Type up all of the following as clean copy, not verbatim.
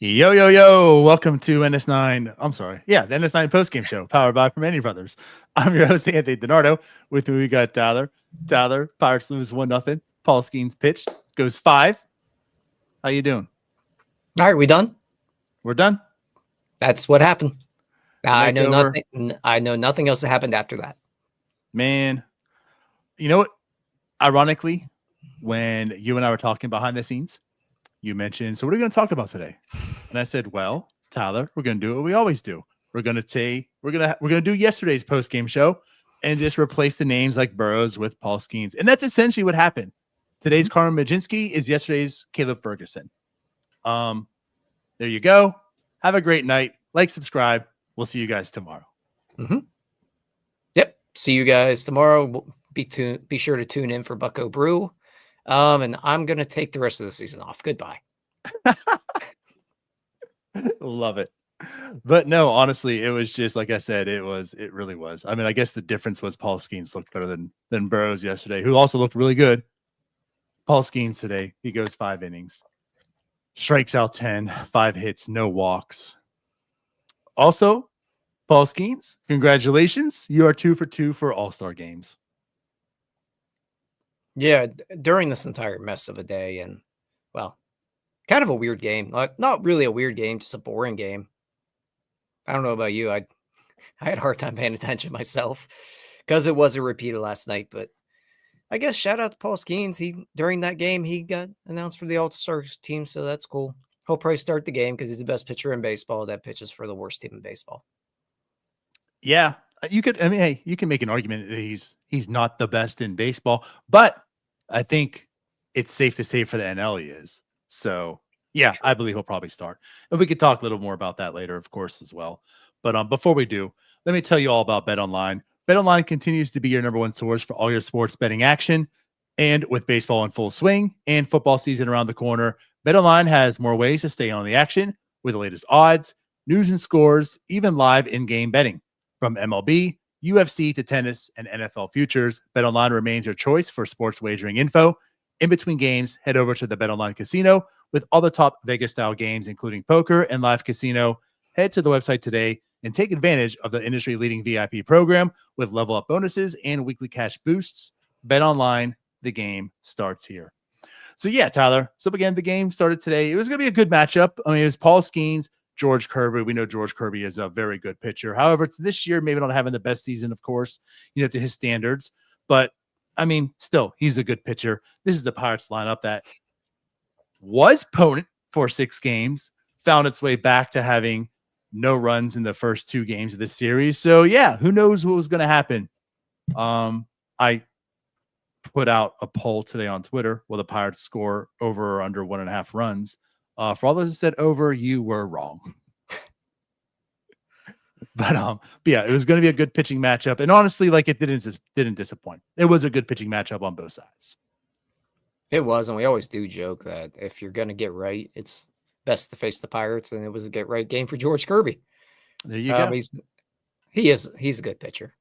Yo, yo, yo. Welcome to NS9. I'm sorry. Yeah, the NS9 postgame show powered by Permane Brothers. I'm your host, Anthony DiNardo. With me, we got Tyler. Tyler, Pirates lose 1-0. Paul Skenes pitch goes 5. How you doing? All right, we done? We're done. That's what happened. I know over. nothing. I know nothing else that happened after that. Man, you know what? Ironically, when you and I were talking behind the scenes, you mentioned, so what are we going to talk about today? And I said, well, Tyler, we're going to do what we always do. We're going to do yesterday's post-game show and just replace the names like Burrows with Paul Skenes. And that's essentially what happened. Today's Carmen Majinski is yesterday's Caleb Ferguson. There you go. Have a great night. Like, subscribe. We'll see you guys tomorrow. Mm-hmm. Yep. See you guys tomorrow. Be sure to tune in for Bucko Brew. And I'm going to take the rest of the season off. Goodbye. Love it. But no, honestly, it was just, like I said, it really was. I mean, I guess the difference was Paul Skenes looked better than Burrows yesterday, who also looked really good. Paul Skenes today, he goes 5 innings, strikes out 10, 5 hits, no walks. Also, Paul Skenes, congratulations. You are 2 for 2 for All-Star games. Yeah, during this entire mess of a day, and well, kind of a weird game. Not really a weird game, just a boring game. I don't know about you. I had a hard time paying attention myself because it was a repeat of last night. But I guess shout out to Paul Skenes. During that game, he got announced for the All-Star team, so that's cool. He'll probably start the game because he's the best pitcher in baseball that pitches for the worst team in baseball. Yeah. You could, I mean, hey, you can make an argument that he's not the best in baseball, but I think it's safe to say for the NL he is. So yeah, I believe he'll probably start. And we could talk a little more about that later, of course, as well. But before we do, let me tell you all about BetOnline. BetOnline continues to be your #1 source for all your sports betting action. And with baseball in full swing and football season around the corner, BetOnline has more ways to stay on the action with the latest odds, news and scores, even live in-game betting. From MLB, UFC to tennis and NFL futures, BetOnline remains your choice for sports wagering info. In between games, head over to the BetOnline Casino with all the top Vegas-style games, including poker and live casino. Head to the website today and take advantage of the industry-leading VIP program with level-up bonuses and weekly cash boosts. BetOnline, the game starts here. So yeah, Tyler. So again, the game started today. It was going to be a good matchup. I mean, it was Paul Skenes, George Kirby. We know George Kirby is a very good pitcher. However, it's this year, maybe not having the best season, of course, to his standards. But, I mean, still, he's a good pitcher. This is the Pirates lineup that was potent for 6 games, found its way back to having no runs in the first 2 games of this series. So, yeah, who knows what was going to happen. I put out a poll today on Twitter. Will the Pirates score over or under 1.5 runs? For all those who said over, you were wrong. But yeah, it was going to be a good pitching matchup, and honestly, like, it didn't disappoint. It was a good pitching matchup on both sides. It was, and we always do joke that if you're going to get right, it's best to face the Pirates, and it was a get right game for George Kirby. There you go. He's a good pitcher.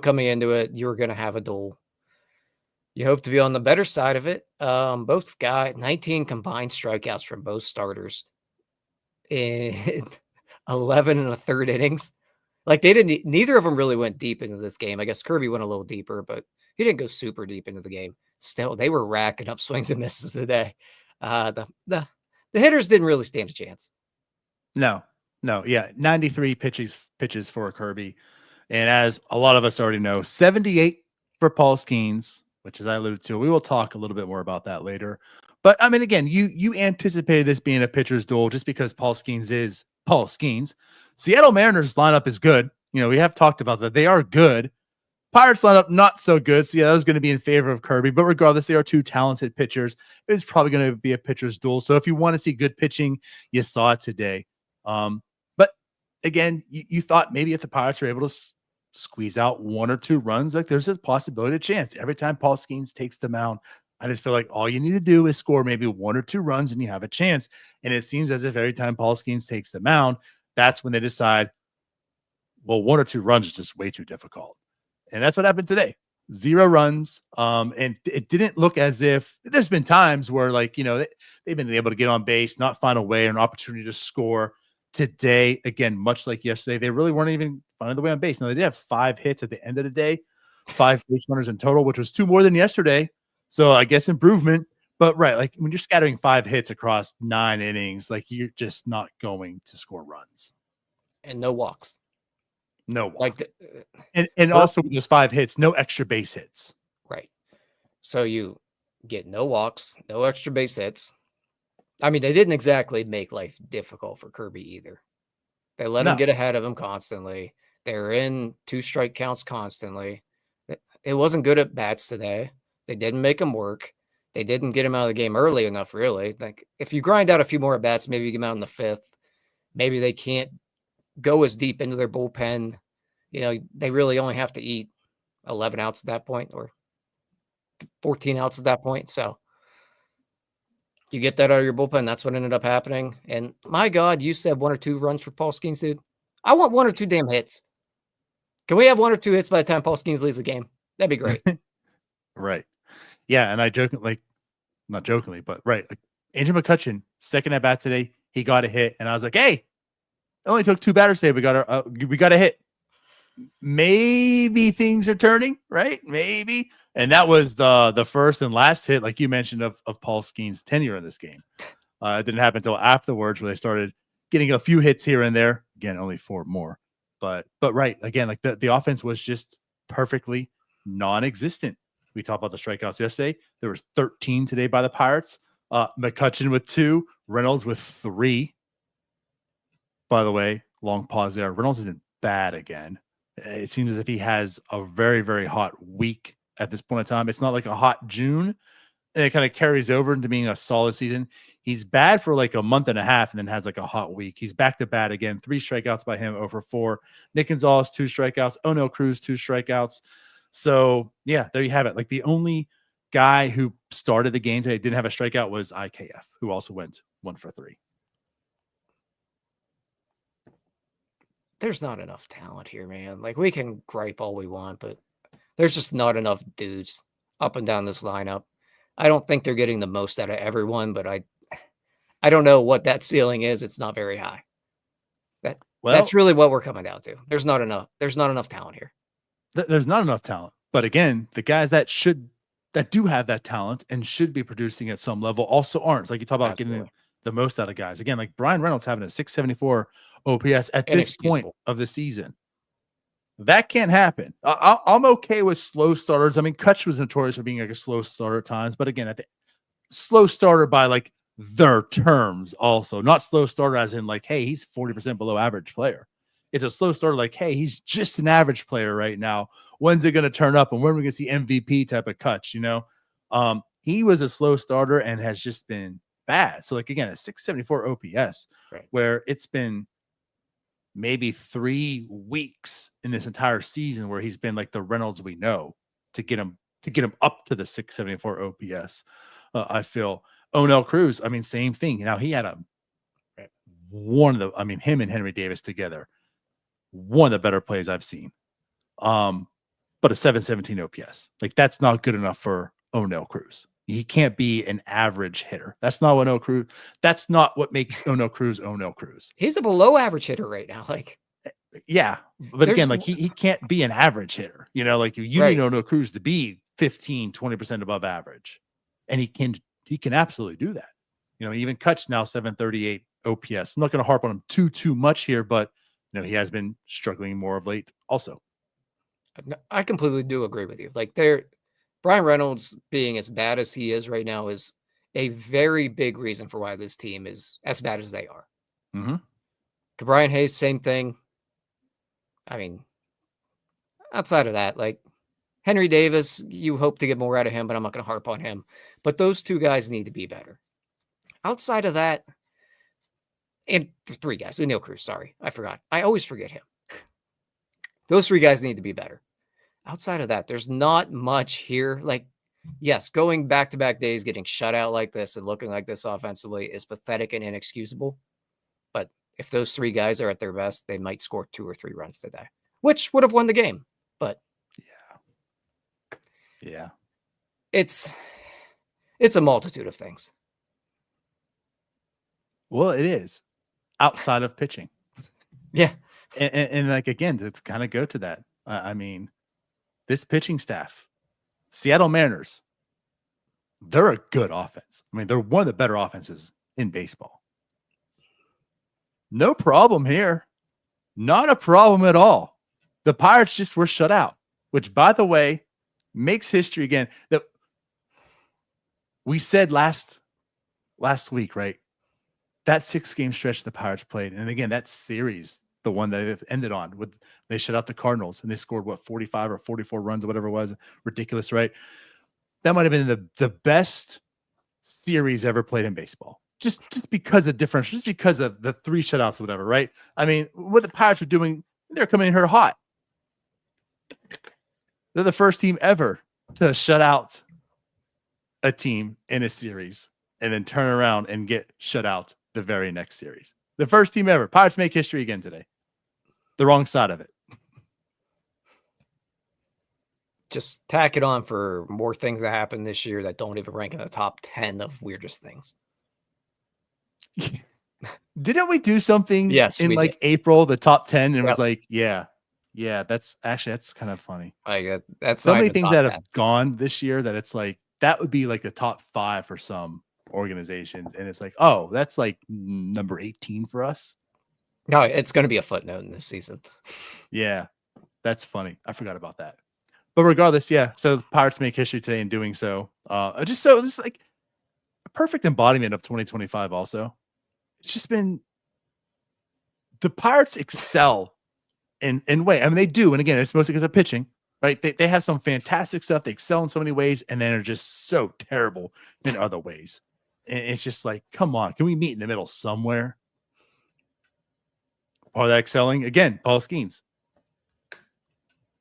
Coming into it, you were going to have a duel. You hope to be on the better side of it. Both got 19 combined strikeouts from both starters in 11 and a third innings. Like, neither of them really went deep into this game. I guess Kirby went a little deeper, but he didn't go super deep into the game. Still, they were racking up swings and misses today. The hitters didn't really stand a chance. No. Yeah. 93 pitches for Kirby. And as a lot of us already know, 78 for Paul Skenes, which, as I alluded to, we will talk a little bit more about that later. But I mean, again, you anticipated this being a pitcher's duel just because Paul Skenes is Paul Skenes. Seattle Mariners lineup is good. We have talked about that. They are good. Pirates lineup, not so good. So, yeah, that was going to be in favor of Kirby. But regardless, they are two talented pitchers. It's probably going to be a pitcher's duel. So, if you want to see good pitching, you saw it today. But again, you thought maybe if the Pirates were able to squeeze out one or two runs, like there's a possibility, a chance. Every time Paul Skenes takes the mound, I just feel like all you need to do is score maybe one or two runs and you have a chance. And it seems as if every time Paul Skenes takes the mound, that's when they decide, well, one or two runs is just way too difficult. And that's what happened today. 0 runs. And it didn't look as if there's been times where, like, they've been able to get on base, not find a way or an opportunity to score. Today, again, much like yesterday, they really weren't even finding the way on base. Now, they did have 5 hits at the end of the day, 5 base runners in total, which was 2 more than yesterday. So I guess improvement. But right, like when you're scattering 5 hits across 9 innings, like you're just not going to score runs. And no walks. No walks. Like and also with those 5 hits, no extra base hits. Right. So you get no walks, no extra base hits. I mean, they didn't exactly make life difficult for Kirby either. They let him get ahead of him constantly. They're in 2 strike counts constantly. It wasn't good at bats today. They didn't make him work. They didn't get him out of the game early enough, really. Like, if you grind out a few more at bats, maybe you get him out in the 5th. Maybe they can't go as deep into their bullpen. They really only have to eat 11 outs at that point or 14 outs at that point. So you get that out of your bullpen. That's what ended up happening. And my God, you said 1 or 2 runs for Paul Skenes, dude. I want 1 or 2 damn hits. Can we have 1 or 2 hits by the time Paul Skenes leaves the game? That'd be great. Right. Yeah. And I not jokingly, but right. Like Andrew McCutchen, second at bat today, he got a hit. And I was like, hey, it only took 2 batters today. We got a hit. Maybe things are turning, right? Maybe. And that was the first and last hit, like you mentioned, of Paul Skenes' tenure in this game. It didn't happen until afterwards where they started getting a few hits here and there. Again, only 4 more. But right, again, like the offense was just perfectly non-existent. We talked about the strikeouts yesterday. There was 13 today by the Pirates. McCutchen with 2, Reynolds with 3. By the way, long pause there. Reynolds has been bad again. It seems as if he has a very, very hot week at this point in time. It's not like a hot June, and it kind of carries over into being a solid season. He's bad for like a month and a half and then has like a hot week. He's back to bad again. 3 strikeouts by him over 4. Nick Gonzalez, 2 strikeouts. O'Neill Cruz, 2 strikeouts. So, yeah, there you have it. Like the only guy who started the game today didn't have a strikeout was IKF, who also went 1 for 3. There's not enough talent here, man. Like, we can gripe all we want, but there's just not enough dudes up and down this lineup. I don't think they're getting the most out of everyone, but I don't know what that ceiling is. It's not very high. That's really what we're coming down to. There's not enough talent here. There's not enough talent. But again, the guys that do have that talent and should be producing at some level also aren't. Like you talk about getting the most out of guys. Again, like Brian Reynolds having a 674 OPS at this point of the season. That can't happen. I'm okay with slow starters. I mean, Kutch was notorious for being like a slow starter at times, but again, slow starter by like their terms also, not slow starter as in like, hey, he's 40% below average player. It's a slow starter like, hey, he's just an average player right now. When's it going to turn up and when are we going to see MVP type of Kutch, He was a slow starter and has just been bad. So like, again, a 674 OPS, right, where it's been maybe 3 weeks in this entire season where he's been like the Reynolds we know to get him up to the 674 OPS. I feel O'Neill Cruz, I mean, same thing. Now he had him and Henry Davis together, one of the better plays I've seen. But a 717 OPS, like that's not good enough for O'Neill Cruz. He can't be an average hitter. That's not what makes O'Neill Cruz O'Neill Cruz. He's a below average hitter right now. Like, yeah, but again, like he can't be an average hitter. Like you need O'Neill Cruz to be 15-20% above average, and he can absolutely do that. Even Kutch now 738 OPS. I'm not going to harp on him too much here, but he has been struggling more of late also. I completely do agree with you. Like Brian Reynolds being as bad as he is right now is a very big reason for why this team is as bad as they are. Mm-hmm. Brian Hayes, same thing. I mean, outside of that, like Henry Davis, you hope to get more out of him, but I'm not going to harp on him. But those two guys need to be better. Outside of that, and three guys, Neil Cruz, sorry, I forgot. I always forget him. Those three guys need to be better. Outside of that, there's not much here. Like, yes, going back-to-back days, getting shut out like this and looking like this offensively is pathetic and inexcusable. But if those three guys are at their best, they might score 2 or 3 runs today, which would have won the game. But yeah, it's a multitude of things. Well, it is outside of pitching. Yeah. And like, again, to kind of go to that, I mean, this pitching staff, Seattle Mariners, they're a good offense. I mean, they're one of the better offenses in baseball. No problem here. Not a problem at all. The Pirates just were shut out, which, by the way, makes history again. That we said last week, right? That 6-game stretch the Pirates played, and again, that series, the one that it ended on, with they shut out the Cardinals and they scored 45 or 44 runs or whatever it was. Ridiculous, right? That might have been the best series ever played in baseball. Just because of differential, just because of the 3 shutouts or whatever, right? I mean, what the Pirates were doing, they're coming in here hot. They're the first team ever to shut out a team in a series and then turn around and get shut out the very next series. The first team ever. Pirates make history again today. The wrong side of it. Just tack it on for more things that happen this year that don't even rank in the top 10 of weirdest things. Didn't we do something in like did. April, the top 10, and it was like, yeah, that's kind of funny. That's so many things that have gone this year that it's like, that would be like the top 5 for some organizations. And it's like, oh, that's like number 18 for us. No, it's going to be a footnote in this season. Yeah, that's funny. I forgot about that. But regardless, yeah. So the Pirates make history today in doing so. This is like a perfect embodiment of 2025 also. It's just been the Pirates excel in way. I mean, they do. And again, it's mostly because of pitching, right? They have some fantastic stuff. They excel in so many ways, and then are just so terrible in other ways. And it's just like, come on, can we meet in the middle somewhere? Part of that excelling, again, Paul Skenes.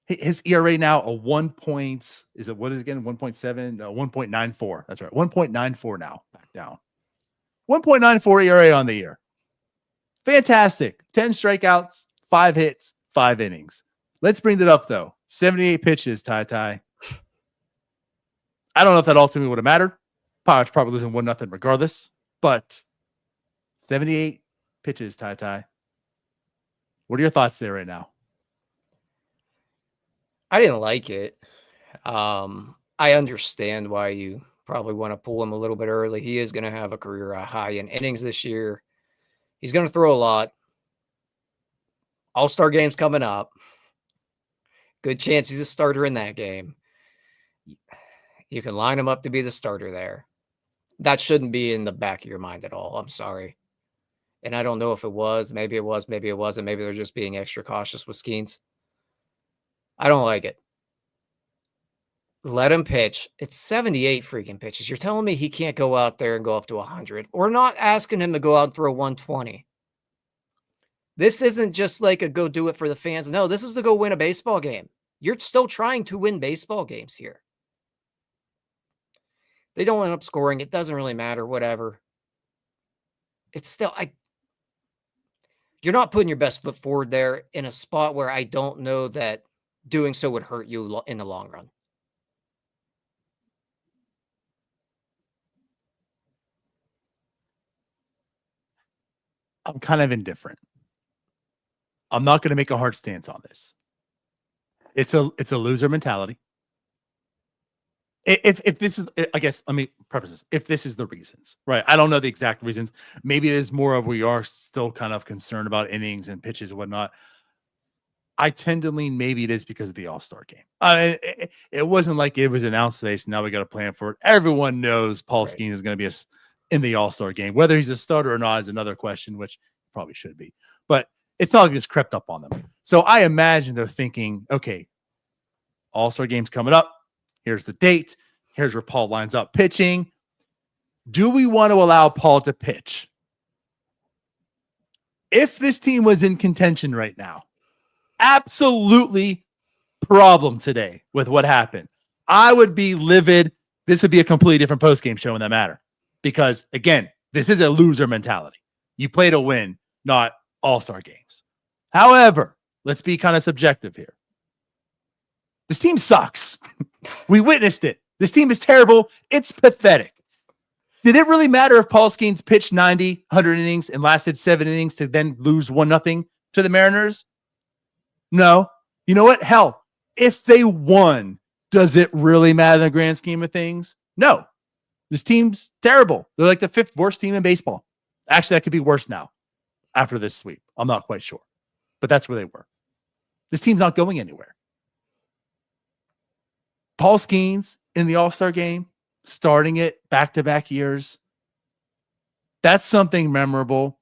His ERA now a 1 point, is it what is it again? 1.7, 1.94. That's right. 1.94 now, back down. 1.94 ERA on the year. Fantastic. 10 strikeouts, 5 hits, 5 innings. Let's bring that up though. 78 pitches, Ty. I don't know if that ultimately would have mattered. Pirates probably losing 1-0 regardless, but 78 pitches, Ty. What are your thoughts there right now? I didn't like it. I understand why you probably want to pull him a little bit early. He is going to have a career high in innings this year. He's going to throw a lot. All-Star game's coming up. Good chance he's a starter in that game. You can line him up to be the starter there. That shouldn't be in the back of your mind at all. I'm sorry. And I don't know if it was. Maybe it was. Maybe it wasn't. Maybe they're just being extra cautious with Skenes. I don't like it. Let him pitch. It's 78 freaking pitches. You're telling me he can't go out there and go up to 100? We're not asking him to go out and throw 120. This isn't just like a go do it for the fans. No, this is to go win a baseball game. You're still trying to win baseball games here. They don't end up scoring. It doesn't really matter. Whatever. It's still, you're not putting your best foot forward there in a spot where I don't know that doing so would hurt you in the long run. I'm kind of indifferent. I'm not going to make a hard stance on this. It's a loser mentality. If this is, I guess, let me preface this. If this is the reasons, right? I don't know the exact reasons. Maybe it is more of we are still kind of concerned about innings and pitches and whatnot. I tend to lean maybe it is because of the All-Star game. It wasn't like it was announced today, so now we got to plan for it. Everyone knows Paul Skenes is going to be in the All-Star game. Whether he's a starter or not is another question, which probably should be. But it's not like it's crept up on them. So I imagine they're thinking, okay, All-Star game's coming up. Here's the date. Here's where Paul lines up pitching. Do we want to allow Paul to pitch? If this team was in contention right now, absolutely problem today with what happened. I would be livid. This would be a completely different post-game show in that matter. Because, again, this is a loser mentality. You play to win, not all-star games. However, let's be kind of subjective here. This team sucks. We witnessed it. This team is terrible. It's pathetic. Did it really matter if Paul Skenes pitched 90, 100 innings and lasted 7 innings to then lose 1-0 to the Mariners? No. You know what? Hell, if they won, does it really matter in the grand scheme of things? No. This team's terrible. They're like the 5th worst team in baseball. Actually, that could be worse now after this sweep. I'm not quite sure. But that's where they were. This team's not going anywhere. Paul Skenes in the All-Star game, starting it back-to-back years. That's something memorable.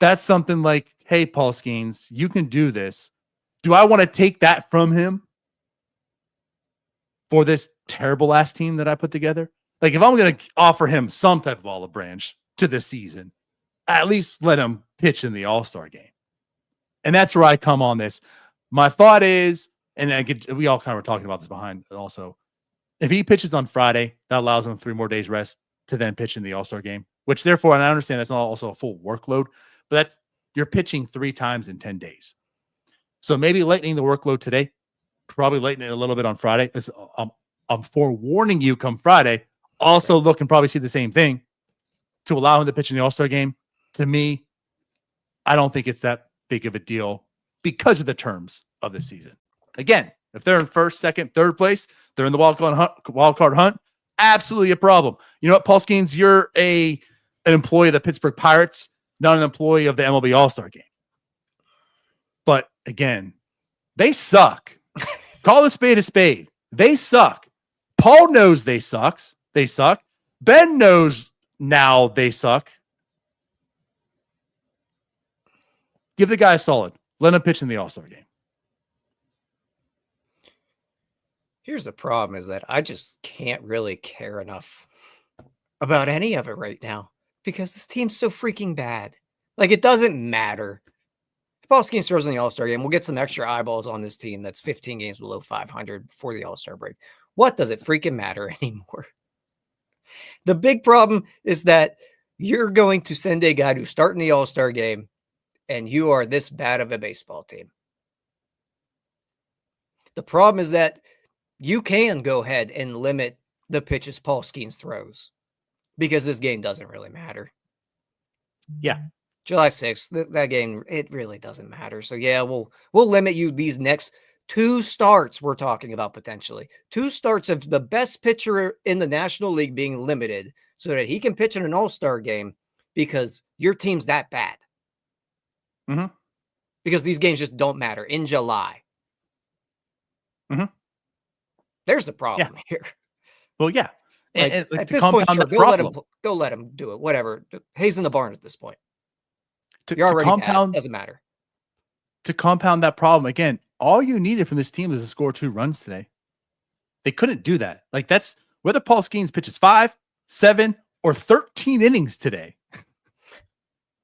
That's something like, hey, Paul Skenes, you can do this. Do I want to take that from him for this terrible-ass team that I put together? Like, if I'm going to offer him some type of olive branch to this season, at least let him pitch in the All-Star game. And that's where I come on this. My thought is, and we all kind of were talking about this behind also, if he pitches on Friday, that allows him 3 more days rest to then pitch in the All-Star game, which therefore, and I understand that's not also a full workload, but that's you're pitching 3 times in 10 days. So maybe lightening the workload today, probably lightening it a little bit on Friday. I'm forewarning you come Friday. Also look and probably see the same thing to allow him to pitch in the All-Star game. To me, I don't think it's that big of a deal because of the terms of the season. Again, if they're in 1st, 2nd, 3rd place, they're in the wild card hunt. Absolutely a problem. You know what, Paul Skenes, you're an employee of the Pittsburgh Pirates, not an employee of the MLB All-Star game. But again, they suck. Call a spade a spade. They suck. Paul knows they suck. Ben knows now they suck. Give the guy a solid. Let him pitch in the All-Star game. Here's the problem is that I just can't really care enough about any of it right now because this team's so freaking bad. Like, it doesn't matter. If Paul Skenes throws in the All-Star game, we'll get some extra eyeballs on this team that's 15 games below 500 before the All-Star break. What does it freaking matter anymore? The big problem is that you're going to send a guy to start in the All-Star game and you are this bad of a baseball team. The problem is that you can go ahead and limit the pitches Paul Skenes throws because this game doesn't really matter. Yeah. July 6th, that game, it really doesn't matter. So, yeah, we'll limit you these next 2 starts we're talking about potentially. 2 starts of the best pitcher in the National League being limited so that he can pitch in an All-Star game because your team's that bad. Mm-hmm. Because these games just don't matter in July. Mm-hmm. There's the problem here. Well, yeah. Like, and at to this point, compound sure, go let him do it. Whatever. Hayes in the barn at this point. You're already bad. Doesn't matter. To compound that problem, again, all you needed from this team is to score 2 runs today. They couldn't do that. Like, that's whether Paul Skenes pitches 5, 7, or 13 innings today.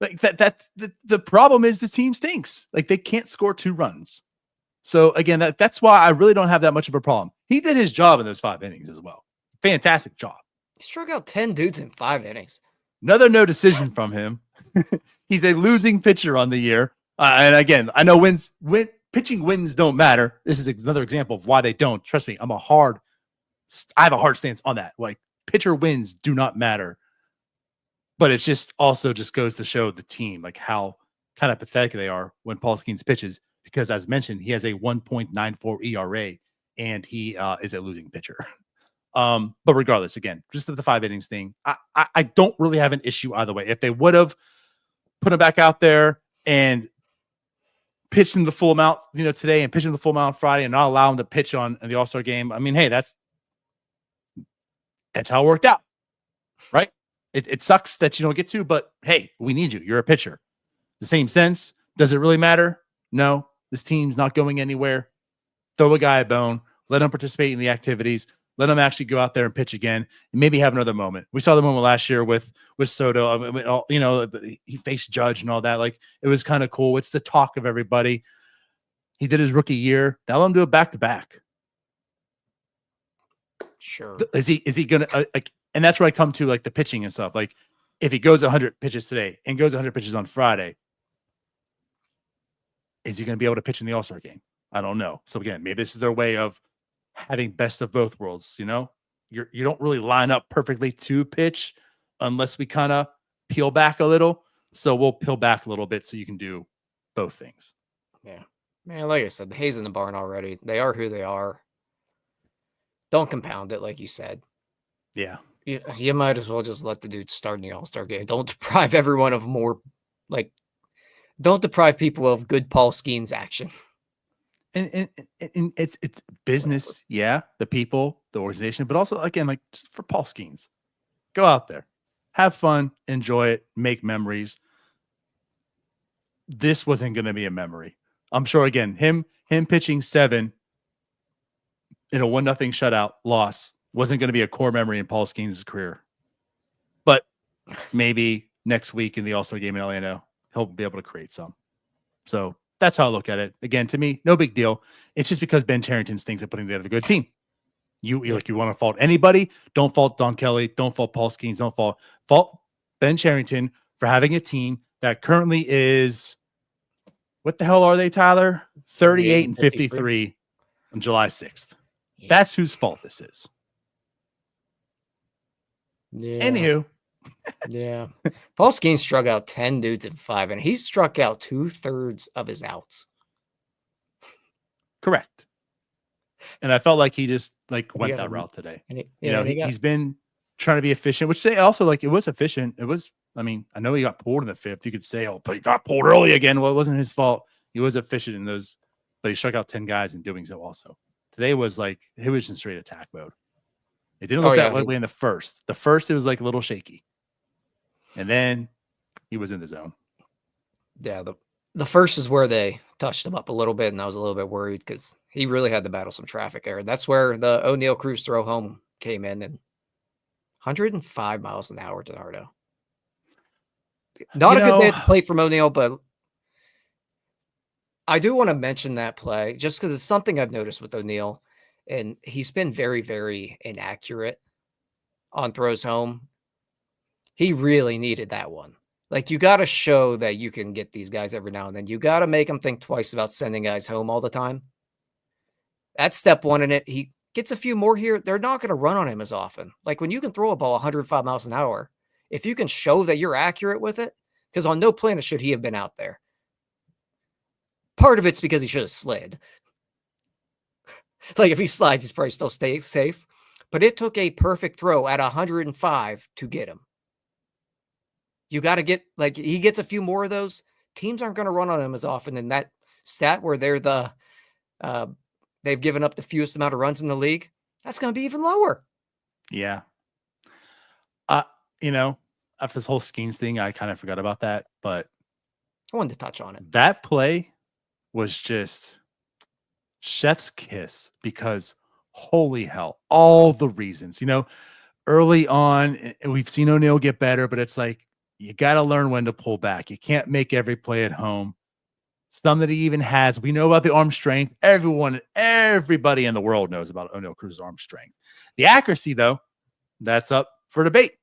Like the problem is the team stinks. Like, they can't score 2 runs. So again, that's why I really don't have that much of a problem. He did his job in those 5 innings as well. Fantastic job. He struck out 10 dudes in 5 innings. Another no decision from him. He's a losing pitcher on the year. And again, I know pitching wins don't matter. This is another example of why they don't. Trust me, I have a hard stance on that. Like, pitcher wins do not matter. But it just also just goes to show the team, like, how kind of pathetic they are when Paul Skenes pitches. Because as mentioned, he has a 1.94 ERA and he is a losing pitcher. But regardless, again, just the 5 innings thing, I don't really have an issue either way. If they would have put him back out there and pitched him the full amount, today and pitched him the full amount on Friday and not allow him to pitch on the All-Star game, I mean, hey, that's how it worked out, right? It sucks that you don't get to, but hey, we need you. You're a pitcher. The same sense. Does it really matter? No. This team's not going anywhere. Throw a guy a bone. Let him participate in the activities. Let him actually go out there and pitch again, and maybe have another moment. We saw the moment last year with Soto. I mean, you know, he faced Judge and all that. Like, it was kind of cool. It's the talk of everybody. He did his rookie year. Now let him do it back to back. Sure. Is he gonna like? And that's where I come to, like, the pitching and stuff. Like, if he goes 100 pitches today and goes 100 pitches on Friday, is he going to be able to pitch in the All-Star game? I don't know. So again, maybe this is their way of having best of both worlds. You know, you don't really line up perfectly to pitch unless we kind of peel back a little. So we'll peel back a little bit so you can do both things. Yeah, man. Like I said, the hay's in the barn already. They are who they are. Don't compound it, like you said. Yeah. You might as well just let the dude start in the All-Star game. Don't deprive everyone of more, like, don't deprive people of good Paul Skenes action. And it's business, yeah, the people, the organization, but also, again, like, just for Paul Skenes, go out there, have fun, enjoy it, make memories. This wasn't going to be a memory. I'm sure, again, him pitching 7 in a 1-0 shutout loss wasn't going to be a core memory in Paul Skenes' career. But maybe next week in the All-Star game in Atlanta, he'll be able to create some. So that's how I look at it. Again, to me, no big deal. It's just because Ben Cherington stinks at putting together a good team. You want to fault anybody? Don't fault Don Kelly. Don't fault Paul Skenes. Don't fault Ben Cherington for having a team that currently is, what the hell are they, Tyler? 38 and 53 on July 6th. Yeah. That's whose fault this is. Yeah. Anywho. Yeah. Paul Skenes struck out 10 dudes in 5, and he struck out 2/3 of his outs. Correct. And I felt like he just, like, went that route today. He's been trying to be efficient, which they also, like, it was efficient. It was, I mean, I know he got pulled in the 5th. You could say, oh, but he got pulled early again. Well, it wasn't his fault. He was efficient in those, but he struck out 10 guys in doing so also. Today was like, he was in straight attack mode. It didn't look that way in the first. The first, it was like a little shaky. And then he was in the zone. Yeah, the first is where they touched him up a little bit, and I was a little bit worried because he really had to battle some traffic there. That's where the O'Neill Cruz throw home came in, and 105 miles an hour, DiNardo. Not a good day to play from O'Neill, but I do want to mention that play just because it's something I've noticed with O'Neill, and he's been very, very inaccurate on throws home. He really needed that one. Like, you got to show that you can get these guys every now and then. You got to make them think twice about sending guys home all the time. That's step one in it. He gets a few more here. They're not going to run on him as often. Like, when you can throw a ball 105 miles an hour, if you can show that you're accurate with it, because on no planet should he have been out there. Part of it's because he should have slid. Like, if he slides, he's probably still safe. But it took a perfect throw at 105 to get him. You got to get, like, he gets a few more of those. Teams aren't going to run on him as often. And that stat where they're they've given up the fewest amount of runs in the league, that's going to be even lower. Yeah. After this whole Skenes thing, I kind of forgot about that, but I wanted to touch on it. That play was just chef's kiss because holy hell, all the reasons, early on, we've seen O'Neill get better, but it's like, you got to learn when to pull back. You can't make every play at home. Some that he even has. We know about the arm strength. Everybody in the world knows about O'Neill Cruz's arm strength. The accuracy, though, that's up for debate.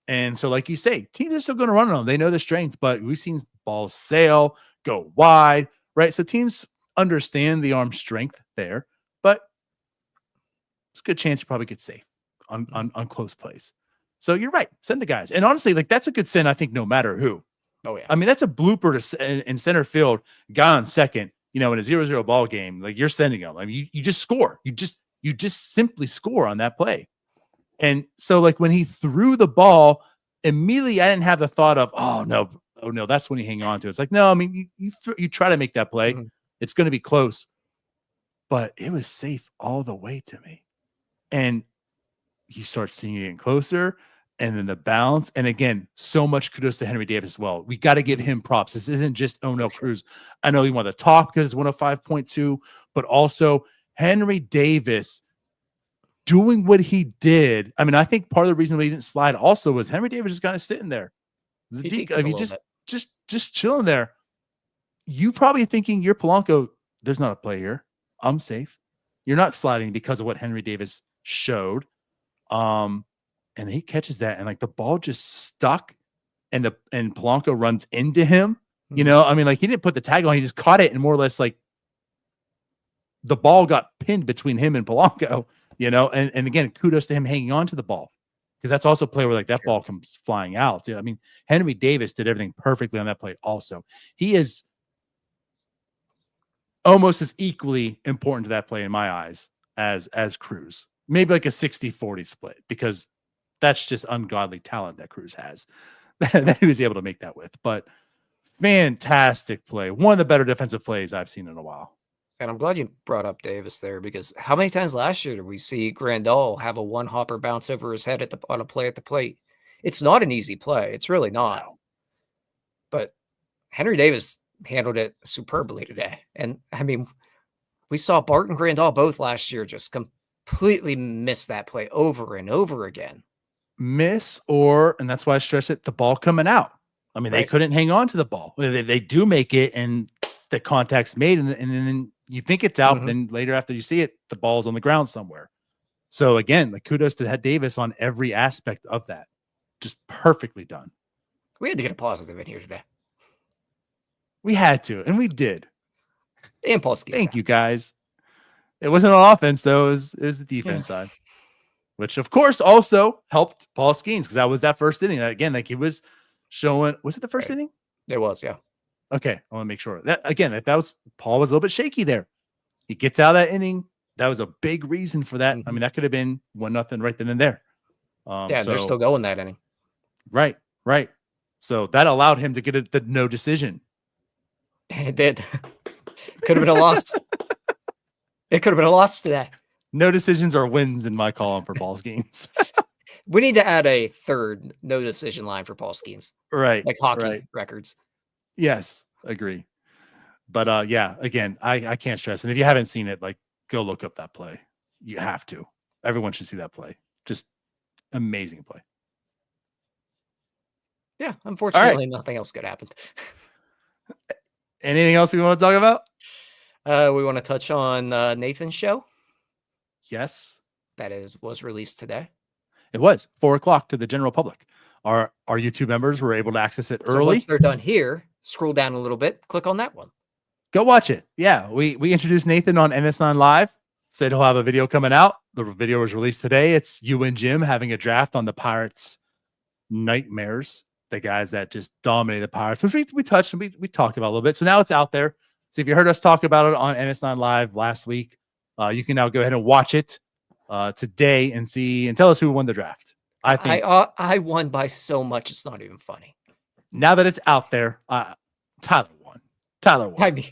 And so, like you say, teams are still going to run on them. They know the strength, but we've seen balls sail, go wide, right? So teams understand the arm strength there, but it's a good chance you probably get safe on close plays. So you're right. Send the guys. And honestly, like, that's a good send, I think, no matter who. Oh, yeah. I mean, that's a blooper in center field, guy on second, in a 0-0 ball game. Like, you're sending them. I mean, you just score. You just simply score on that play. And so, like, when he threw the ball, immediately I didn't have the thought of, oh no, that's when you hang on to it. It's like, no, I mean, you try to make that play. Mm-hmm. It's going to be close. But it was safe all the way to me. And you start seeing it getting closer, and then the bounce. And again, so much kudos to Henry Davis as well. We got to give him props. This isn't just O'Neill Cruz. I know you want to talk because it's 105.2, but also Henry Davis doing what he did. I mean, I think part of the reason why he didn't slide also was Henry Davis just kind of sitting there. Just chilling there. You probably thinking you're Polanco, there's not a play here. I'm safe. You're not sliding because of what Henry Davis showed. And he catches that, and like the ball just stuck, and Polanco runs into him. You know, I mean, like he didn't put the tag on, he just caught it, and more or less like the ball got pinned between him and Polanco, you know, and again, kudos to him hanging on to the ball, because that's also a play where like that ball comes flying out. Dude, I mean, Henry Davis did everything perfectly on that play also. He is almost as equally important to that play in my eyes as Cruz. Maybe like a 60-40 split, because that's just ungodly talent that Cruz has that he was able to make that with. But fantastic play. One of the better defensive plays I've seen in a while. And I'm glad you brought up Davis there, because how many times last year did we see Grandal have a one hopper bounce over his head on a play at the plate? It's not an easy play. It's really not. No. But Henry Davis handled it superbly today. And I mean, we saw Bart and Grandal both last year just completely miss that play over and over again. And that's why I stress it, the ball coming out. I mean, They couldn't hang on to the ball. They do make it, and the contact's made, and then you think it's out, then later after you see it, the ball's on the ground somewhere. So again, like kudos to Davis on every aspect of that. Just perfectly done. We had to get a positive in here today. We had to, and we did. And Paul Skenes. Thank you, guys. It wasn't on offense, though. It was the defense side, which, of course, also helped Paul Skenes, because that was that first inning. Again, like he was showing. Was it the first inning? It was, yeah. Okay, I want to make sure that again, if that was Paul was a little bit shaky there. He gets out of that inning. That was a big reason for that. I mean, that could have been 1-0 right then and there. They're still going that inning. Right. So that allowed him to get the no decision. It did. Could have been a loss. It could have been a loss today. No decisions are wins in my column for Paul Skenes. We need to add a third no decision line for Paul Skenes. Right. Like hockey records. Yes, agree. But yeah, again, I can't stress. And if you haven't seen it, like go look up that play. You have to. Everyone should see that play. Just amazing play. Yeah, unfortunately, nothing else good happened. Anything else we want to talk about? We want to touch on Nathan's show. Yes. That was released today. It was 4:00 to the general public. Our YouTube members were able to access it early. Once they're done here, scroll down a little bit, click on that one. Go watch it. Yeah, we introduced Nathan on NS9 Live. Said he'll have a video coming out. The video was released today. It's you and Jim having a draft on the Pirates Nightmares, the guys that just dominated the Pirates, which we touched and we talked about a little bit. So now it's out there. So if you heard us talk about it on NS9 Live last week, you can now go ahead and watch it today and see and tell us who won the draft. I think I won by so much it's not even funny. Now that it's out there, Tyler won. I mean,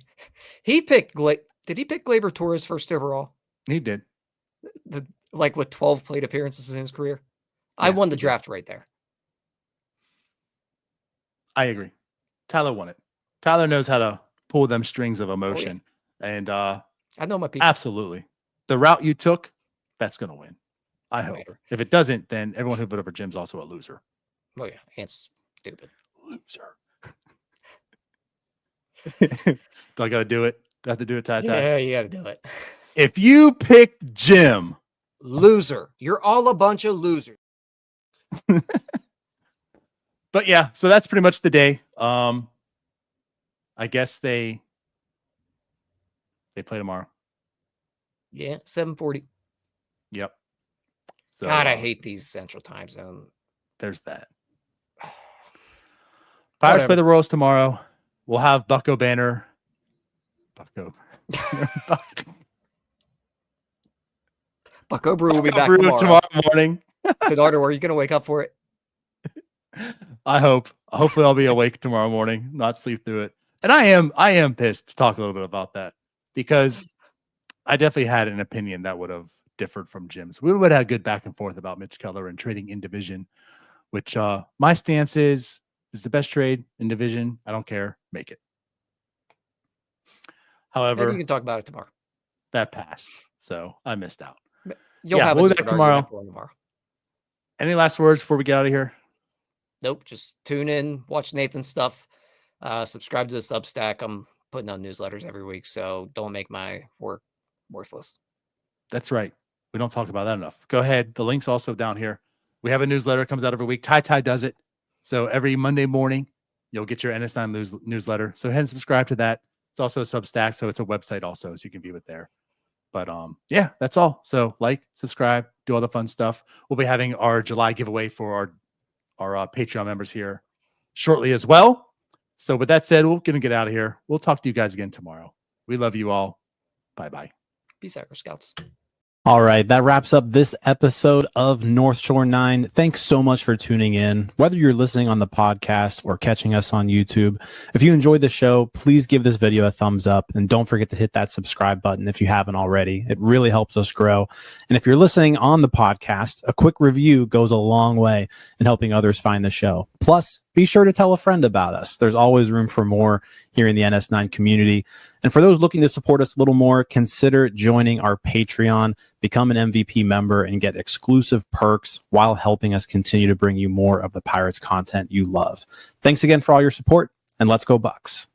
he picked did he pick Gleyber Torres first overall? He did. With 12 plate appearances in his career. Yeah, I won the draft right there. I agree. Tyler won it. Tyler knows how to pull them strings of emotion. Oh, yeah. And I know my people. Absolutely. The route you took, that's going to win. I hope. If it doesn't, then everyone who voted for Jim's also a loser. Oh, yeah. It's stupid. Loser. Do I got to do it? Do I have to do it, Ty? Yeah, you got to do it. If you picked Jim. Loser. You're all a bunch of losers. But yeah, so that's pretty much the day. I guess they play tomorrow. Yeah, 7:40. Yep. So, God, I hate these Central Time Zone. There's that. Pirates play the Royals tomorrow. We'll have Bucko Banner. Bucko Brew will be back tomorrow morning. DiNardo, are you going to wake up for it? I hope. Hopefully, I'll be awake tomorrow morning, not sleep through it. And I am pissed to talk a little bit about that, because I definitely had an opinion that would have differed from Jim's. We would have had good back and forth about Mitch Keller and trading in division, which my stance is the best trade in division. I don't care. Make it. However, maybe you can talk about it tomorrow. That passed. So I missed out. You'll have we'll a be back different argument tomorrow. for tomorrow. Any last words before we get out of here? Nope. Just tune in, watch Nathan's stuff, subscribe to the Substack. I'm putting out newsletters every week, so don't make my work worthless. That's right. We don't talk about that enough. Go ahead. The link's also down here. We have a newsletter that comes out every week. Ty does it. So every Monday morning, you'll get your NS9 newsletter. So ahead and subscribe to that. It's also a Substack, so it's a website also, so you can view it there. But yeah, that's all. So like, subscribe, do all the fun stuff. We'll be having our July giveaway for our Patreon members here shortly as well. So with that said, we're going to get out of here. We'll talk to you guys again tomorrow. We love you all. Bye-bye. Peace out, Scouts. All right, that wraps up this episode of North Shore 9. Thanks so much for tuning in. Whether you're listening on the podcast or catching us on YouTube, if you enjoyed the show, please give this video a thumbs up and don't forget to hit that subscribe button if you haven't already. It really helps us grow. And if you're listening on the podcast, a quick review goes a long way in helping others find the show. Plus, be sure to tell a friend about us. There's always room for more here in the NS9 community. And for those looking to support us a little more, consider joining our Patreon, become an MVP member, and get exclusive perks while helping us continue to bring you more of the Pirates content you love. Thanks again for all your support, and let's go Bucks.